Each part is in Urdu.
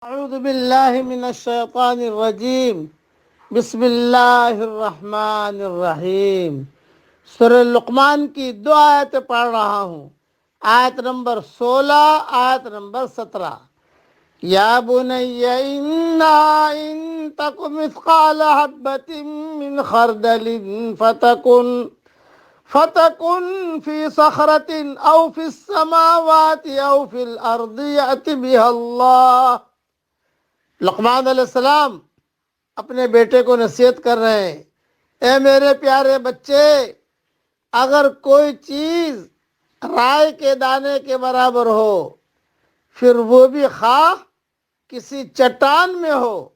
اعوذ باللہ من الشیطان الرجیم بسم اللہ الرحمن الرحیم۔ سورہ لقمان کی 2 آیتیں پڑھ رہا ہوں، آیت نمبر 16، آیت نمبر 17۔ یا بنی انہا ان تک مثقال حبۃ من خردل فتکن فی صخرۃ او فی السماوات او فی الارض یأت بها اللہ۔ لقمان علیہ السلام اپنے بیٹے کو نصیحت کر رہے ہیں، اے میرے پیارے بچے، اگر کوئی چیز رائے کے دانے کے برابر ہو، پھر وہ بھی خواہ کسی چٹان میں ہو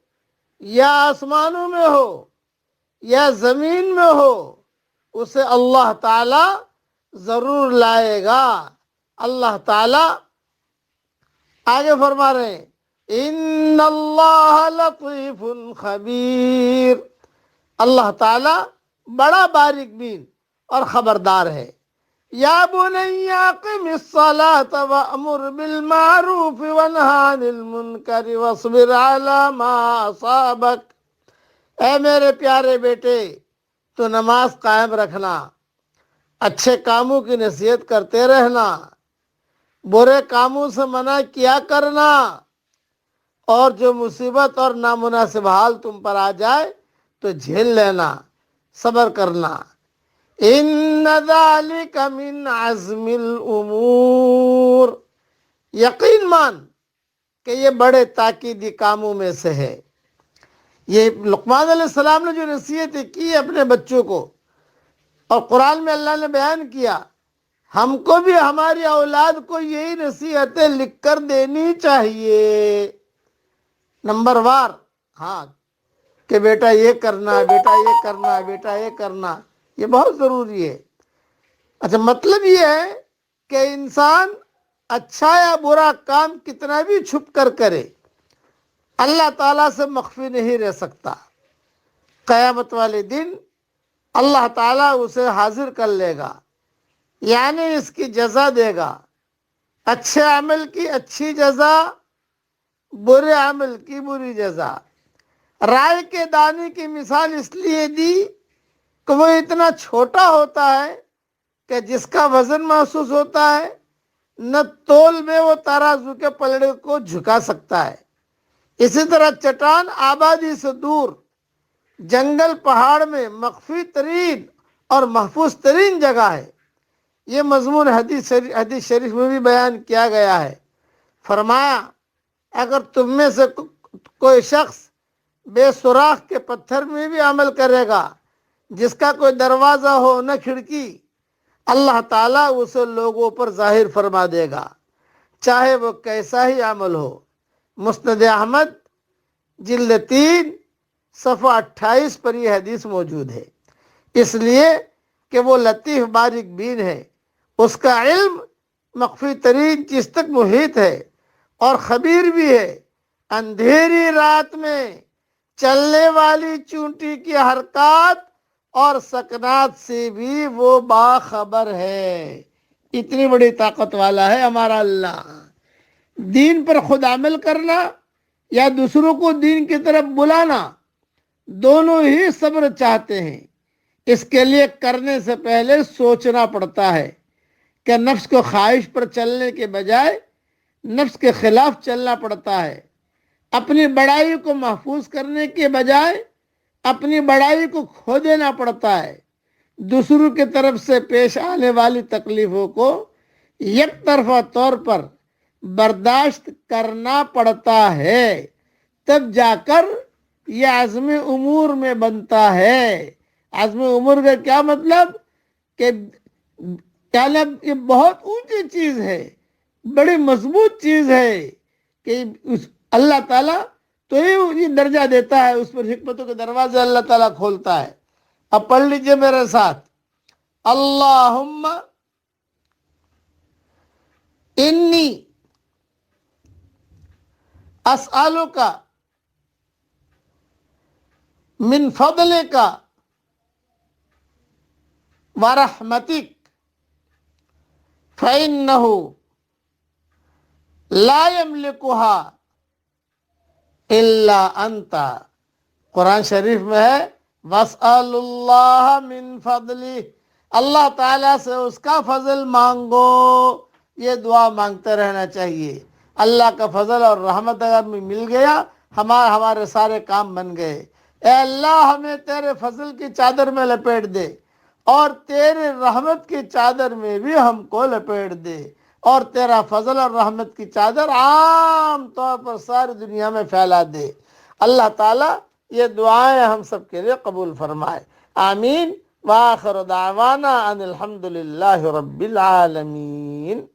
یا آسمانوں میں ہو یا زمین میں ہو، اسے اللہ تعالی ضرور لائے گا۔ اللہ تعالی آگے فرما رہے ہیں، ان اللہ لطیف خبیر، اللہ تعالی بڑا باریک بین اور خبردار ہے۔ یا بنی اقم الصلاة وأمر بالمعروف وانہ عن المنکر واصبر علی ما اصابک۔ اے میرے پیارے بیٹے، تو نماز قائم رکھنا، اچھے کاموں کی نصیحت کرتے رہنا، برے کاموں سے منع کیا کرنا، اور جو مصیبت اور نامناسب حال تم پر آ جائے تو جھیل لینا، صبر کرنا۔ ان ذالک من عزم الامور، یقین مان کہ یہ بڑے تاکیدی کاموں میں سے ہے۔ یہ لقمان علیہ السلام نے جو نصیحتیں کی اپنے بچوں کو، اور قرآن میں اللہ نے بیان کیا، ہم کو بھی ہماری اولاد کو یہی نصیحتیں لکھ کر دینی چاہیے، نمبر وار۔ ہاں کہ بیٹا یہ کرنا، بیٹا یہ کرنا، بیٹا یہ کرنا، یہ بہت ضروری ہے۔ اچھا، مطلب یہ ہے کہ انسان اچھا یا برا کام کتنا بھی چھپ کر کرے، اللہ تعالیٰ سے مخفی نہیں رہ سکتا۔ قیامت والے دن اللہ تعالیٰ اسے حاضر کر لے گا، یعنی اس کی جزا دے گا، اچھے عمل کی اچھی جزا، برے عمل کی بری جزا۔ رائے کے دانے کی مثال اس لیے دی کہ وہ اتنا چھوٹا ہوتا ہے کہ جس کا وزن محسوس ہوتا ہے، نہ تول میں وہ ترازو کے پلڑے کو جھکا سکتا ہے۔ اسی طرح چٹان آبادی سے دور، جنگل پہاڑ میں مخفی ترین اور محفوظ ترین جگہ ہے۔ یہ مضمون حدیث شریف میں بھی بیان کیا گیا ہے۔ فرمایا، اگر تم میں سے کوئی شخص بے سوراخ کے پتھر میں بھی عمل کرے گا، جس کا کوئی دروازہ ہو نہ کھڑکی، اللہ تعالیٰ اسے لوگوں پر ظاہر فرما دے گا، چاہے وہ کیسا ہی عمل ہو۔ مسند احمد جلد 3 صفحہ 28 پر یہ حدیث موجود ہے۔ اس لیے کہ وہ لطیف باریک بین ہے، اس کا علم مخفی ترین چیز تک محیط ہے، اور خبیر بھی ہے۔ اندھیری رات میں چلنے والی چونٹی کی حرکات اور سکنات سے بھی وہ باخبر ہے۔ اتنی بڑی طاقت والا ہے ہمارا اللہ۔ دین پر خود عمل کرنا یا دوسروں کو دین کی طرف بلانا، دونوں ہی صبر چاہتے ہیں۔ اس کے لیے کرنے سے پہلے سوچنا پڑتا ہے کہ نفس کو خواہش پر چلنے کے بجائے نفس کے خلاف چلنا پڑتا ہے۔ اپنی بڑائی کو محفوظ کرنے کے بجائے اپنی بڑائی کو کھو دینا پڑتا ہے۔ دوسروں کی طرف سے پیش آنے والی تکلیفوں کو یک طرفہ طور پر برداشت کرنا پڑتا ہے، تب جا کر یہ عزم امور میں بنتا ہے۔ عزم امور کا کیا مطلب؟ کہ یہ بہت اونچی چیز ہے، بڑی مضبوط چیز ہے، کہ اللہ تعالیٰ تو یہ درجہ دیتا ہے، اس پر حکمتوں کے دروازے اللہ تعالیٰ کھولتا ہے۔ اب پڑھ لیجئے میرے ساتھ، اللہم انی اسألک من فضلک ورحمتک فإنہ لا یملکها الا انت، قرآن شریف میں ہے وَاسْأَلُ اللَّهَ مِن فَضْلِهِ، اللہ تعالیٰ سے اس کا فضل مانگو، یہ دعا مانگتے رہنا چاہیے۔ اللہ کا فضل اور رحمت اگر میں مل گیا، ہمارے سارے کام بن گئے۔ اے اللہ ہمیں تیرے فضل کی چادر میں لپیٹ دے، اور تیرے رحمت کی چادر میں بھی ہم کو لپیٹ دے، اور تیرا فضل اور رحمت کی چادر عام طور پر ساری دنیا میں پھیلا دے۔ اللہ تعالیٰ یہ دعائیں ہم سب کے لیے قبول فرمائے، آمین۔ وآخر دعوانا ان الحمد للہ رب العالمین۔